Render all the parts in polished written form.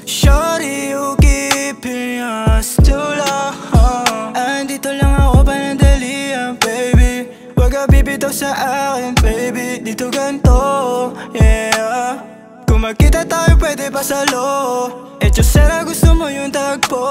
Shawty, you keeping us too long. Andito lang ako panandalian, baby. Wag ka bibitaw sa akin, baby. Dito ganito, yeah. Kung magkita tayo pwede pa sa loob. Echo sera, gusto mo yung tagpo.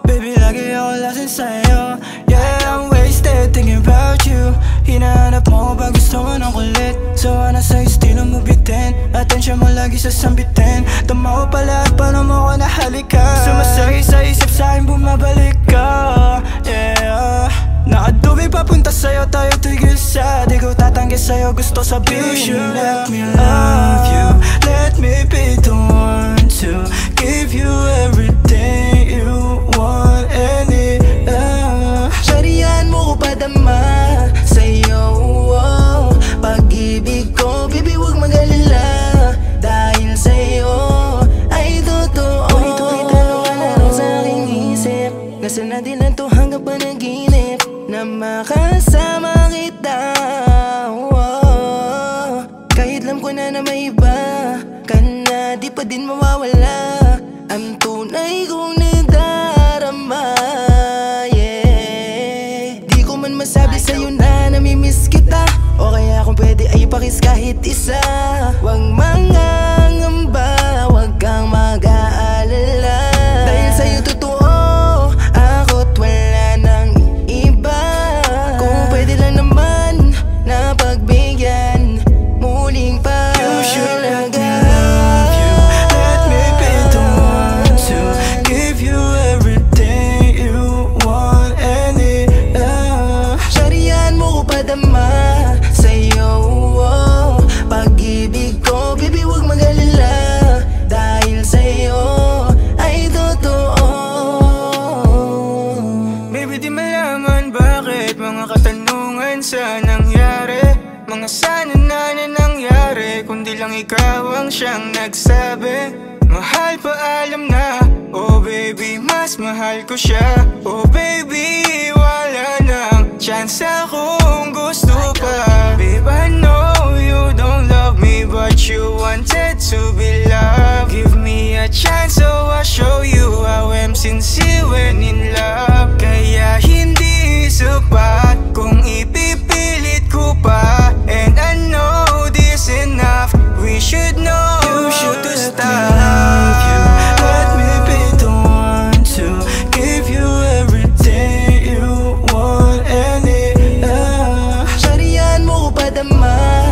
Baby, lagi ako lasing sa'yo. Yeah, I'm wasted thinking about you. Hinahanap mo ba gusto mo ng kulit. Sawa na sa estilo mo bitin. Atensyon mo lagi sa sambitin. Tumawa pala at paano mo ko nahalikan. Sumasakay sa isip sa'kin bumabalik ka. Yeah, nakadubig papunta sa'yo, tayo tigil sa. Di ko tatanggi sa'yo, gusto sabihin. You should let me love you. Let me be the one to give you everything you want and need. Sharihan mo ko padama sa'yo, oh. Pag-ibig ko, baby, huwag mag-alala. Dahil sa'yo ay totoo. Tuloy-tuloy tanong na raw sa aking isip. Nasaan natin lang to hanggang panaginip na makasama kita, oh. Kahit alam ko na may iba ka na, di pa din mawawala ang tunay kong nadarama, yeah. Di ko man masabi sa'yo na namimiss kita, o kaya kung pwede ay pakis kahit isa. Huwag mangangamba, huwag kang mag-aalala. Dahil sa'yo totoo ako't wala nang iba. Kung pwede lang naman na pagbigyan muling You should let me love you. Let me be the one to give you everything you want and need. Sharihan mo ko padama sa'yo, oh. Pag-ibig ko, baby, huwag mag-alala. Dahil sa'yo ay totoo. Baby, di malaman bakit mga katanungan sa nangyari. Mga sana na nangyari, kundi lang ikaw ang siyang nagsabi. Mahal pa alam na, oh baby, mas mahal ko siya. Oh baby, wala nang chance akong gusto pa. Babe, I know you don't love me, but you wanted to be loved. Give me a chance so I'll show you how I'm sincere when in love. Kaya hindi sapat kung ipipilit ko pa. And I know this enough, we should know you should to stop. Let me be the one to give you everything you want and need. Sharihan mo ko padama